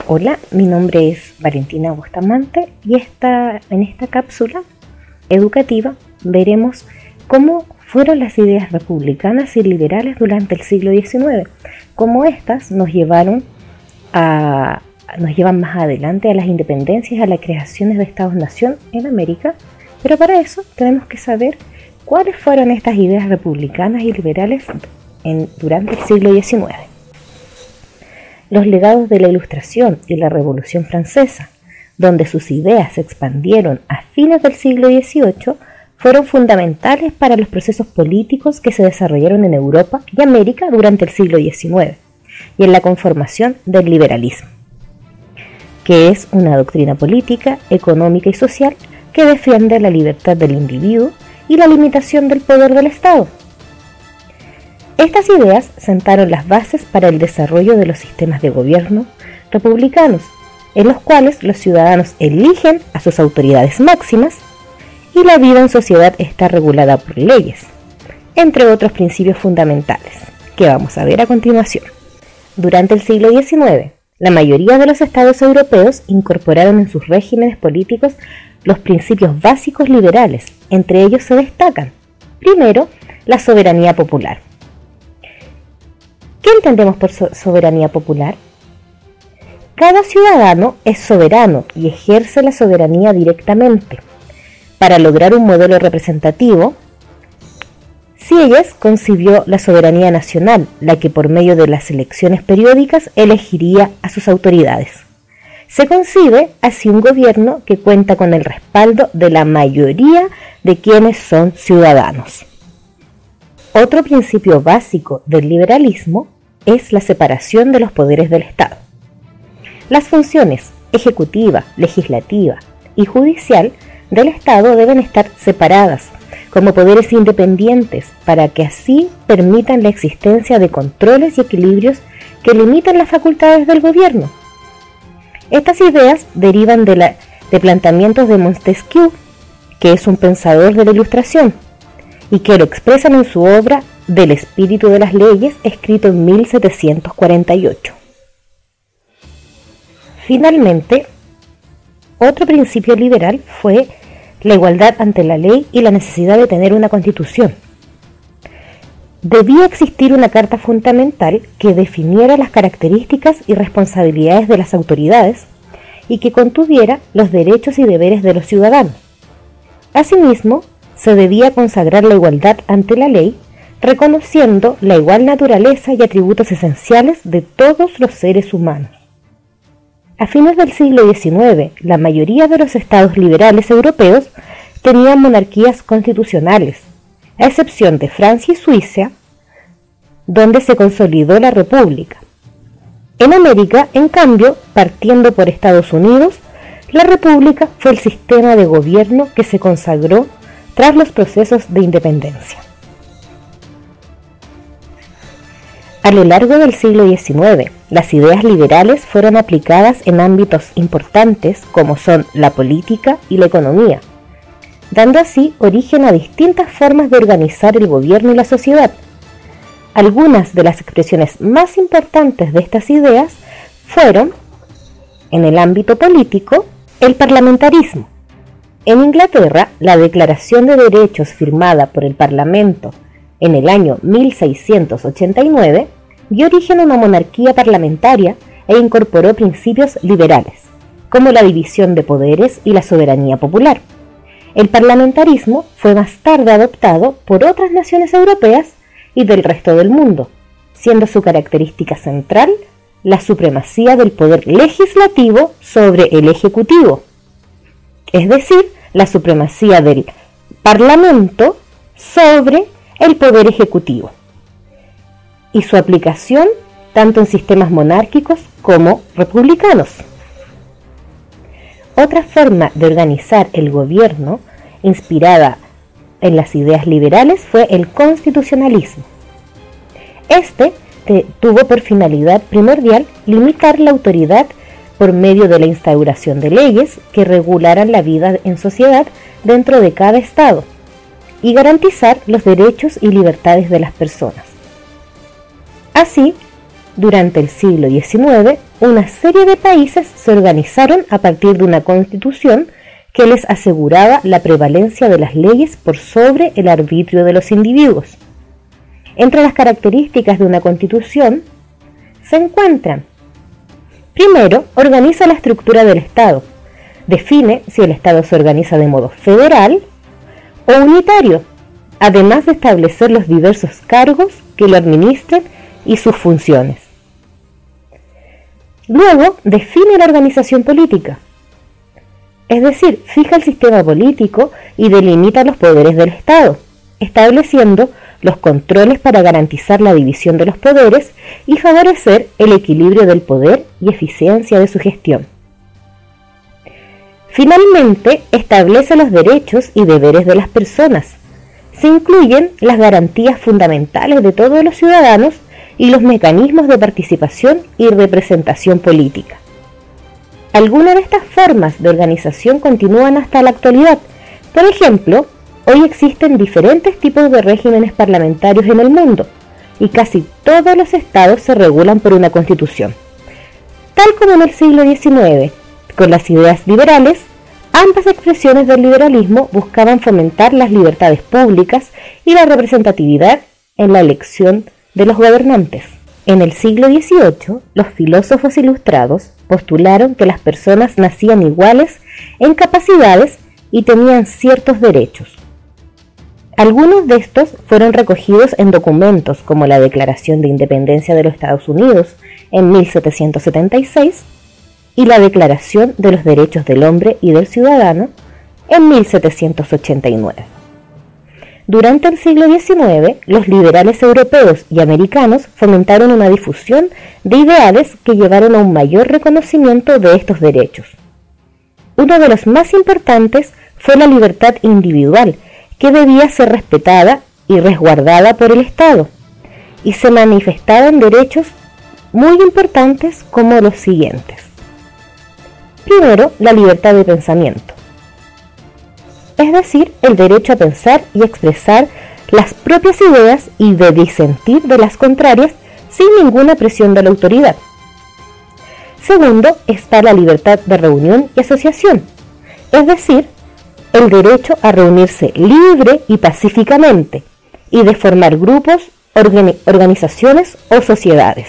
Hola, mi nombre es Valentina Bustamante y en esta cápsula educativa veremos cómo fueron las ideas republicanas y liberales durante el siglo XIX, cómo éstas nos llevan más adelante a las independencias, a las creaciones de Estados-nación en América, pero para eso tenemos que saber cuáles fueron estas ideas republicanas y liberales durante el siglo XIX. Los legados de la Ilustración y la Revolución Francesa, donde sus ideas se expandieron a fines del siglo XVIII, fueron fundamentales para los procesos políticos que se desarrollaron en Europa y América durante el siglo XIX y en la conformación del liberalismo, que es una doctrina política, económica y social que defiende la libertad del individuo y la limitación del poder del Estado. Estas ideas sentaron las bases para el desarrollo de los sistemas de gobierno republicanos, en los cuales los ciudadanos eligen a sus autoridades máximas y la vida en sociedad está regulada por leyes, entre otros principios fundamentales, que vamos a ver a continuación. Durante el siglo XIX, la mayoría de los estados europeos incorporaron en sus regímenes políticos los principios básicos liberales. Entre ellos se destacan, primero, la soberanía popular. ¿Qué entendemos por soberanía popular? Cada ciudadano es soberano y ejerce la soberanía directamente. Para lograr un modelo representativo, Sieyès concibió la soberanía nacional, la que por medio de las elecciones periódicas elegiría a sus autoridades. Se concibe así un gobierno que cuenta con el respaldo de la mayoría de quienes son ciudadanos. Otro principio básico del liberalismo es la separación de los poderes del Estado. Las funciones ejecutiva, legislativa y judicial del Estado deben estar separadas como poderes independientes para que así permitan la existencia de controles y equilibrios que limitan las facultades del gobierno. Estas ideas derivan de planteamientos de Montesquieu, que es un pensador de la Ilustración, y que lo expresan en su obra Del espíritu de las leyes, escrito en 1748. Finalmente, otro principio liberal fue la igualdad ante la ley y la necesidad de tener una constitución. Debía existir una carta fundamental que definiera las características y responsabilidades de las autoridades y que contuviera los derechos y deberes de los ciudadanos. Asimismo, se debía consagrar la igualdad ante la ley, reconociendo la igual naturaleza y atributos esenciales de todos los seres humanos. A fines del siglo XIX, la mayoría de los estados liberales europeos tenían monarquías constitucionales, a excepción de Francia y Suiza, donde se consolidó la república. En América, en cambio, partiendo por Estados Unidos, la república fue el sistema de gobierno que se consagró tras los procesos de independencia. A lo largo del siglo XIX, las ideas liberales fueron aplicadas en ámbitos importantes como son la política y la economía, dando así origen a distintas formas de organizar el gobierno y la sociedad. Algunas de las expresiones más importantes de estas ideas fueron, en el ámbito político, el parlamentarismo. En Inglaterra, la Declaración de Derechos firmada por el Parlamento en el año 1689 dio origen a una monarquía parlamentaria e incorporó principios liberales, como la división de poderes y la soberanía popular. El parlamentarismo fue más tarde adoptado por otras naciones europeas y del resto del mundo, siendo su característica central la supremacía del poder legislativo sobre el ejecutivo, es decir, la supremacía del Parlamento sobre el poder ejecutivo, y su aplicación tanto en sistemas monárquicos como republicanos. Otra forma de organizar el gobierno, inspirada en las ideas liberales, fue el constitucionalismo. Este tuvo por finalidad primordial limitar la autoridad por medio de la instauración de leyes que regularan la vida en sociedad dentro de cada estado y garantizar los derechos y libertades de las personas. Así, Durante el siglo XIX, una serie de países se organizaron a partir de una constitución que les aseguraba la prevalencia de las leyes por sobre el arbitrio de los individuos. Entre las características de una constitución se encuentran: primero, organiza la estructura del Estado. Define si el Estado se organiza de modo federal o unitario, además de establecer los diversos cargos que lo administran y sus funciones. Luego, define la organización política, es decir, fija el sistema político y delimita los poderes del Estado, estableciendo los controles para garantizar la división de los poderes y favorecer el equilibrio del poder y eficiencia de su gestión. Finalmente, establece los derechos y deberes de las personas. Se incluyen las garantías fundamentales de todos los ciudadanos y los mecanismos de participación y representación política. Algunas de estas formas de organización continúan hasta la actualidad. Por ejemplo, hoy existen diferentes tipos de regímenes parlamentarios en el mundo y casi todos los estados se regulan por una constitución. Tal como en el siglo XIX, con las ideas liberales, ambas expresiones del liberalismo buscaban fomentar las libertades públicas y la representatividad en la elección de los gobernantes. En el siglo XVIII, los filósofos ilustrados postularon que las personas nacían iguales en capacidades y tenían ciertos derechos. Algunos de estos fueron recogidos en documentos como la Declaración de Independencia de los Estados Unidos en 1776 y la Declaración de los Derechos del Hombre y del Ciudadano en 1789. Durante el siglo XIX, los liberales europeos y americanos fomentaron una difusión de ideales que llevaron a un mayor reconocimiento de estos derechos. Uno de los más importantes fue la libertad individual, que debía ser respetada y resguardada por el Estado, y se manifestaban derechos muy importantes como los siguientes. Primero, la libertad de pensamiento, es decir, el derecho a pensar y expresar las propias ideas y de disentir de las contrarias sin ninguna presión de la autoridad. Segundo, está la libertad de reunión y asociación, es decir, el derecho a reunirse libre y pacíficamente y de formar grupos, organizaciones o sociedades.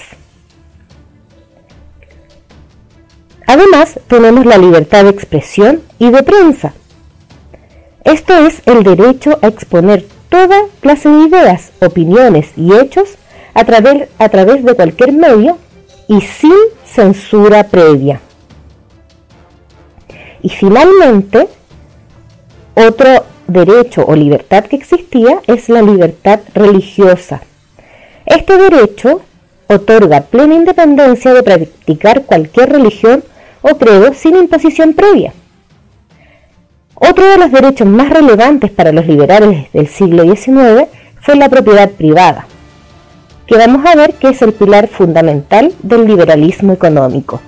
Además, tenemos la libertad de expresión y de prensa. Esto es el derecho a exponer toda clase de ideas, opiniones y hechos a través de cualquier medio y sin censura previa. Y finalmente, otro derecho o libertad que existía es la libertad religiosa. Este derecho otorga plena independencia de practicar cualquier religión o credo sin imposición previa. Otro de los derechos más relevantes para los liberales del siglo XIX fue la propiedad privada, que vamos a ver que es el pilar fundamental del liberalismo económico.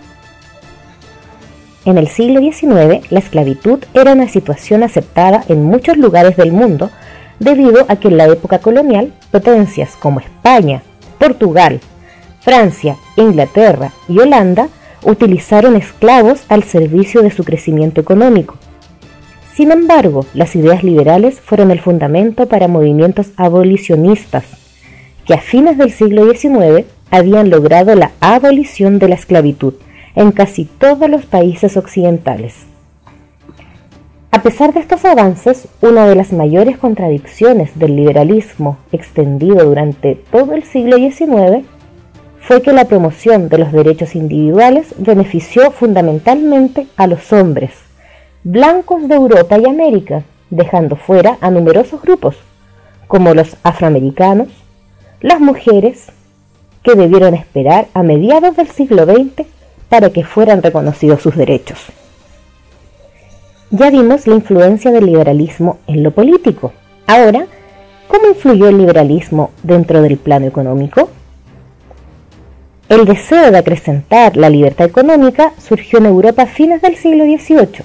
En el siglo XIX, la esclavitud era una situación aceptada en muchos lugares del mundo debido a que en la época colonial, potencias como España, Portugal, Francia, Inglaterra y Holanda utilizaron esclavos al servicio de su crecimiento económico. Sin embargo, las ideas liberales fueron el fundamento para movimientos abolicionistas, que a fines del siglo XIX habían logrado la abolición de la esclavitud en casi todos los países occidentales. A pesar de estos avances, una de las mayores contradicciones del liberalismo extendido durante todo el siglo XIX fue que la promoción de los derechos individuales benefició fundamentalmente a los hombres blancos de Europa y América, dejando fuera a numerosos grupos, como los afroamericanos, las mujeres, que debieron esperar a mediados del siglo XX para que fueran reconocidos sus derechos. Ya vimos la influencia del liberalismo en lo político. Ahora, ¿cómo influyó el liberalismo dentro del plano económico? El deseo de acrecentar la libertad económica surgió en Europa a fines del siglo XVIII,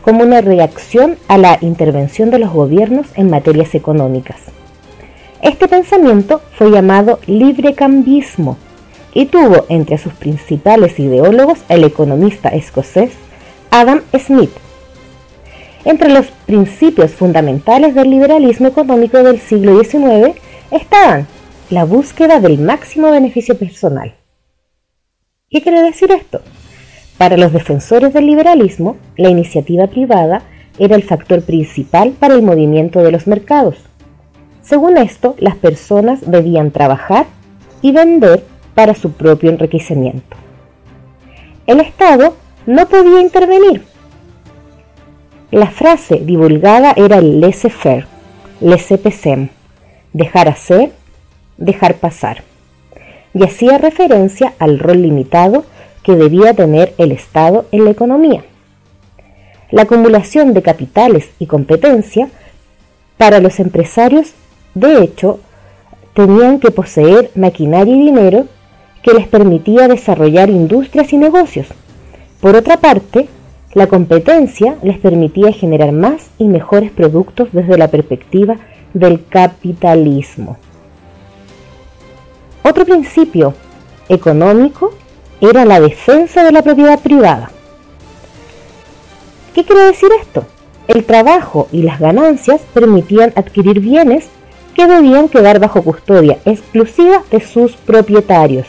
como una reacción a la intervención de los gobiernos en materias económicas. Este pensamiento fue llamado librecambismo y tuvo entre sus principales ideólogos el economista escocés Adam Smith. Entre los principios fundamentales del liberalismo económico del siglo XIX estaban la búsqueda del máximo beneficio personal. ¿Qué quiere decir esto? Para los defensores del liberalismo, la iniciativa privada era el factor principal para el movimiento de los mercados. Según esto, las personas debían trabajar y vender para su propio enriquecimiento. El Estado no podía intervenir. La frase divulgada era el laissez-faire, laissez-passer, dejar hacer, dejar pasar, y hacía referencia al rol limitado que debía tener el Estado en la economía. La acumulación de capitales y competencia para los empresarios, de hecho, tenían que poseer maquinaria y dinero que les permitía desarrollar industrias y negocios. Por otra parte, la competencia les permitía generar más y mejores productos desde la perspectiva del capitalismo. Otro principio económico era la defensa de la propiedad privada. ¿Qué quiere decir esto? El trabajo y las ganancias permitían adquirir bienes que debían quedar bajo custodia exclusiva de sus propietarios.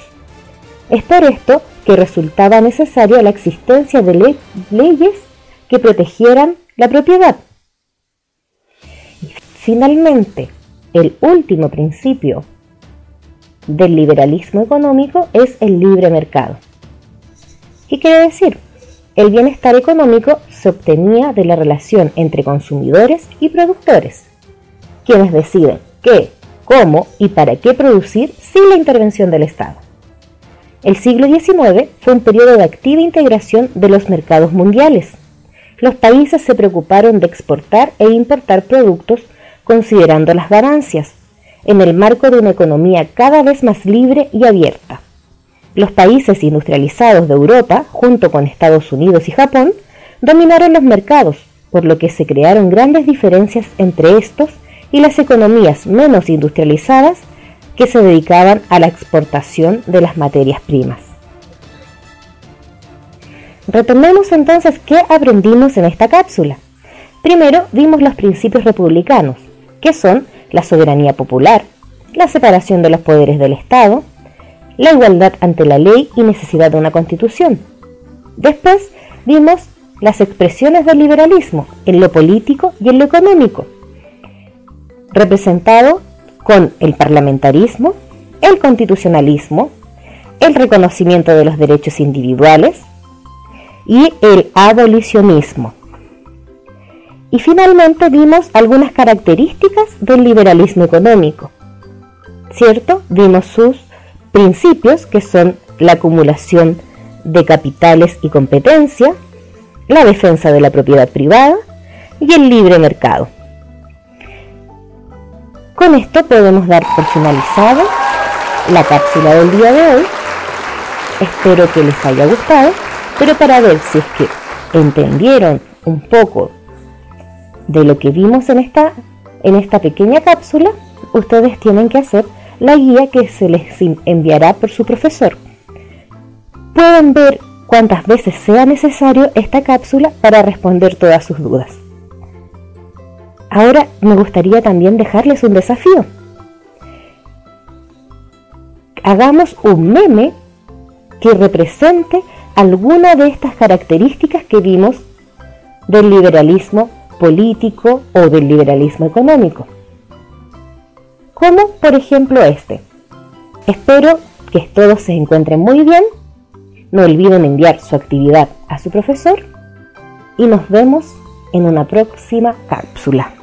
Es por esto que resultaba necesaria la existencia de leyes que protegieran la propiedad. Finalmente, el último principio del liberalismo económico es el libre mercado. ¿Qué quiere decir? El bienestar económico se obtenía de la relación entre consumidores y productores, quienes deciden qué, cómo y para qué producir sin la intervención del Estado. El siglo XIX fue un periodo de activa integración de los mercados mundiales. Los países se preocuparon de exportar e importar productos considerando las ganancias, en el marco de una economía cada vez más libre y abierta. Los países industrializados de Europa, junto con Estados Unidos y Japón, dominaron los mercados, por lo que se crearon grandes diferencias entre estos y las economías menos industrializadas que se dedicaban a la exportación de las materias primas. Retomemos entonces qué aprendimos en esta cápsula. Primero vimos los principios republicanos, que son la soberanía popular, la separación de los poderes del Estado, la igualdad ante la ley y necesidad de una constitución. Después vimos las expresiones del liberalismo en lo político y en lo económico, representado con el parlamentarismo, el constitucionalismo, el reconocimiento de los derechos individuales y el abolicionismo. Y finalmente vimos algunas características del liberalismo económico, ¿cierto? Vimos sus principios, que son la acumulación de capitales y competencia, la defensa de la propiedad privada y el libre mercado. Con esto podemos dar por finalizado la cápsula del día de hoy. Espero que les haya gustado, pero para ver si es que entendieron un poco de lo que vimos en esta pequeña cápsula, ustedes tienen que hacer la guía que se les enviará por su profesor. Pueden ver cuantas veces sea necesario esta cápsula para responder todas sus dudas. Ahora me gustaría también dejarles un desafío. Hagamos un meme que represente alguna de estas características que vimos del liberalismo político o del liberalismo económico. Como por ejemplo este. Espero que todos se encuentren muy bien. No olviden enviar su actividad a su profesor y nos vemos en una próxima cápsula.